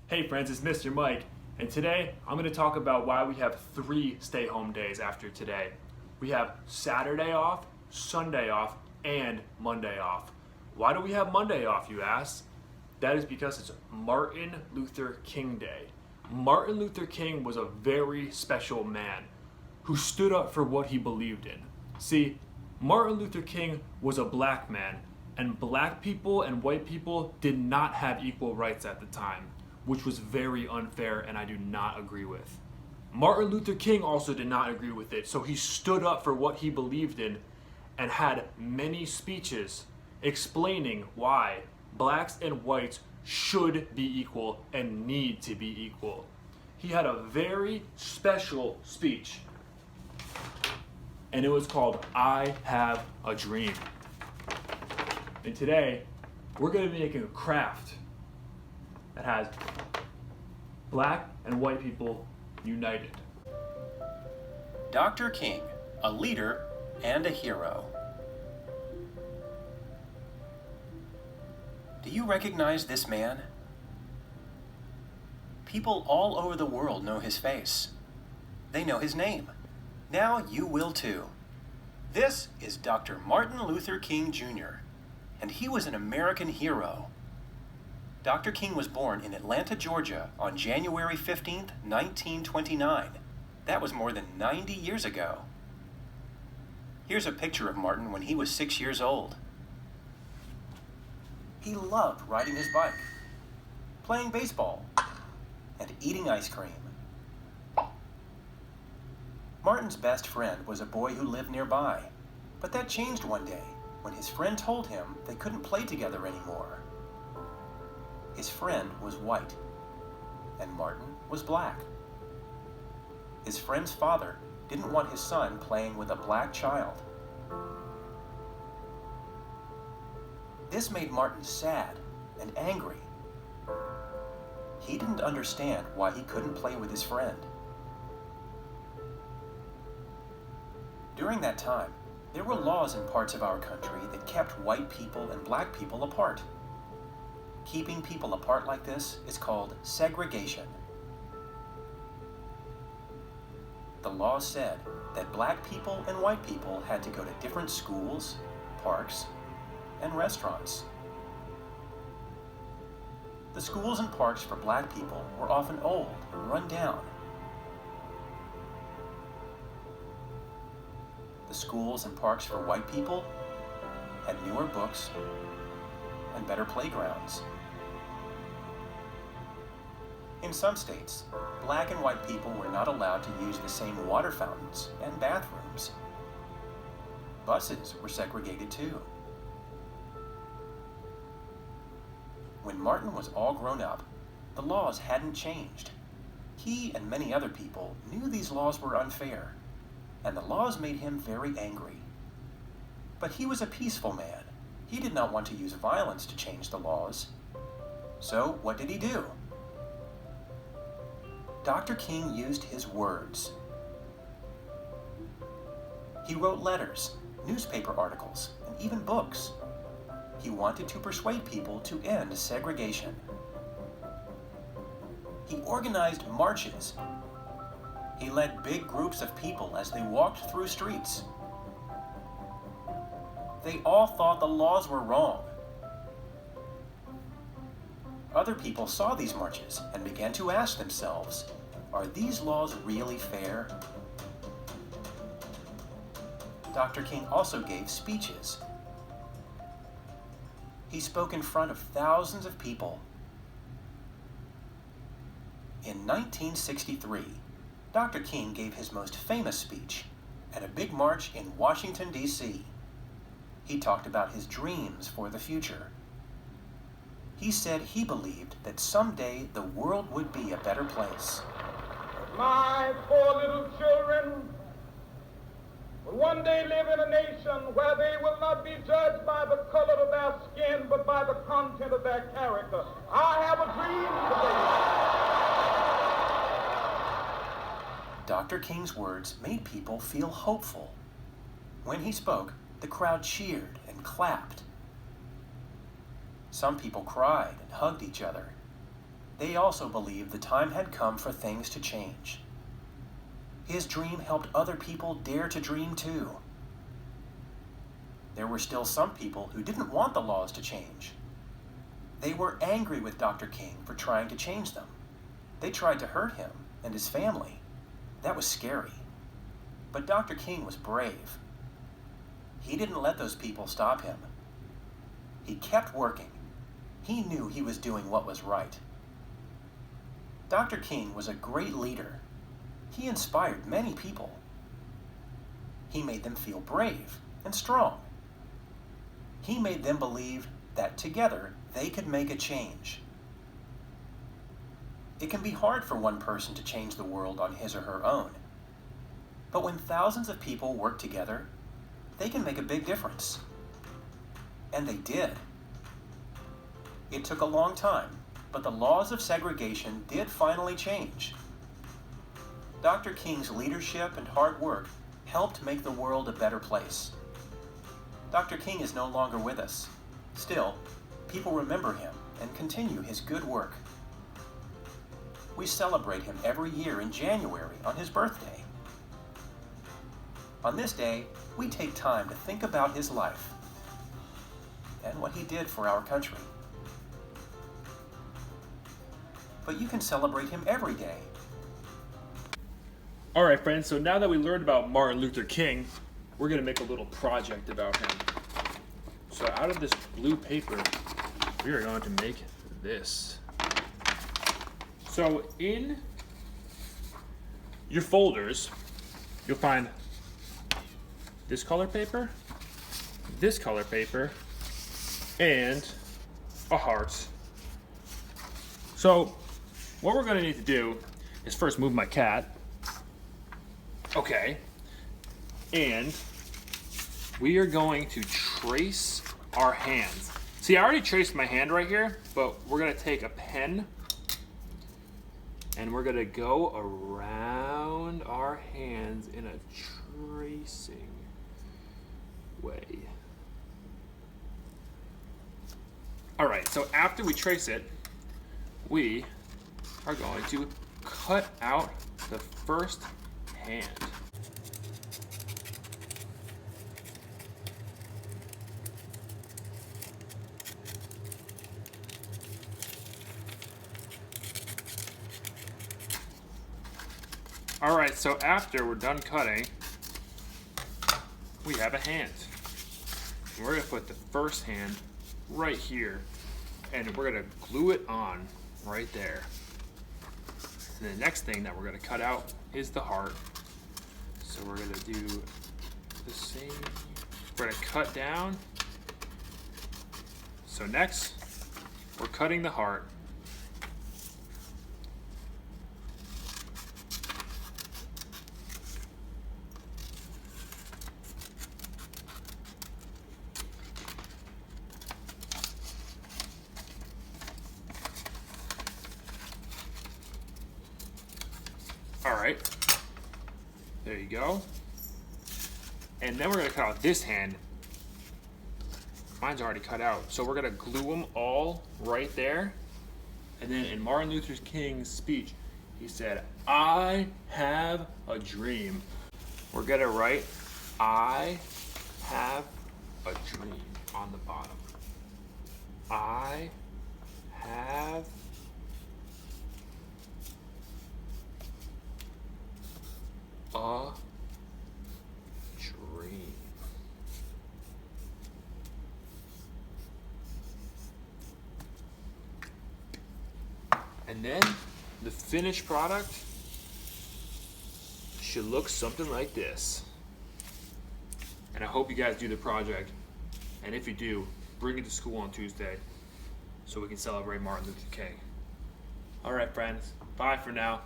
Hey friends, it's Mr. Mike, and today I'm going to talk about why we have 3 stay-home days after today. We have Saturday off, Sunday off, and Monday off. Why do we have Monday off, you ask? That is because it's Martin Luther King Day. Martin Luther King was a very special man who stood up for what he believed in. See, Martin Luther King was a black man, and black people and white people did not have equal rights at the time, which was very unfair and I do not agree with. Martin Luther King also did not agree with it, so he stood up for what he believed in and had many speeches explaining why blacks and whites should be equal and need to be equal. He had a very special speech, and it was called I Have a Dream. And today, we're going to be making a craft that has black and white people united. Dr. King, a leader and a hero. Do you recognize this man? People all over the world know his face. They know his name. Now you will too. This is Dr. Martin Luther King Jr., and he was an American hero. Dr. King was born in Atlanta, Georgia on January 15th, 1929. That was more than 90 years ago. Here's a picture of Martin when he was 6 years old. He loved riding his bike, playing baseball, and eating ice cream. Martin's best friend was a boy who lived nearby, but that changed one day when his friend told him they couldn't play together anymore. His friend was white, and Martin was black. His friend's father didn't want his son playing with a black child. This made Martin sad and angry. He didn't understand why he couldn't play with his friend. During that time, there were laws in parts of our country that kept white people and black people apart. Keeping people apart like this is called segregation. The law said that black people and white people had to go to different schools, parks, and restaurants. The schools and parks for black people were often old and run down. The schools and parks for white people had newer books and better playgrounds. In some states, black and white people were not allowed to use the same water fountains and bathrooms. Buses were segregated too. When Martin was all grown up, the laws hadn't changed. He and many other people knew these laws were unfair, and the laws made him very angry. But he was a peaceful man. He did not want to use violence to change the laws. So what did he do? Dr. King used his words. He wrote letters, newspaper articles, and even books. He wanted to persuade people to end segregation. He organized marches. He led big groups of people as they walked through streets. They all thought the laws were wrong. Other people saw these marches and began to ask themselves, are these laws really fair? Dr. King also gave speeches. He spoke in front of thousands of people. In 1963, Dr. King gave his most famous speech at a big march in Washington, D.C. He talked about his dreams for the future. He said he believed that someday the world would be a better place. My 4 little children will one day live in a nation where they will not be judged by the color of their skin, but by the content of their character. I have a dream today. Dr. King's words made people feel hopeful. When he spoke, the crowd cheered and clapped. Some people cried and hugged each other. They also believed the time had come for things to change. His dream helped other people dare to dream too. There were still some people who didn't want the laws to change. They were angry with Dr. King for trying to change them. They tried to hurt him and his family. That was scary. But Dr. King was brave. He didn't let those people stop him. He kept working. He knew he was doing what was right. Dr. King was a great leader. He inspired many people. He made them feel brave and strong. He made them believe that together they could make a change. It can be hard for one person to change the world on his or her own. But when thousands of people work together, they can make a big difference. And they did. It took a long time, but the laws of segregation did finally change. Dr. King's leadership and hard work helped make the world a better place. Dr. King is no longer with us. Still, people remember him and continue his good work. We celebrate him every year in January on his birthday. On this day, we take time to think about his life and what he did for our country. But you can celebrate him every day. All right, friends, so now that we learned about Martin Luther King, we're going to make a little project about him. So out of this blue paper, we are going to make this. So in your folders, you'll find this color paper, and a heart. So what we're going to need to do is first move my cat. Okay. And we are going to trace our hands. See, I already traced my hand right here, but we're going to take a pen and we're going to go around our hands in a tracing way. All right, so after we trace it, we are going to cut out the first hand. All right, so after we're done cutting, we have a hand. And we're gonna put the first hand right here, and we're gonna glue it on right there. And the next thing that we're gonna cut out is the heart. So we're gonna do the same. We're gonna cut down. So next, we're cutting the heart. All right, there you go. And then we're gonna cut out this hand. Mine's already cut out. So we're gonna glue them all right there. And then in Martin Luther King's speech, he said, "I have a dream." We're gonna write, "I have a dream" on the bottom. I have a dream. And then the finished product should look something like this. And I hope you guys do the project. And if you do, bring it to school on Tuesday so we can celebrate Martin Luther King. All right, friends. Bye for now.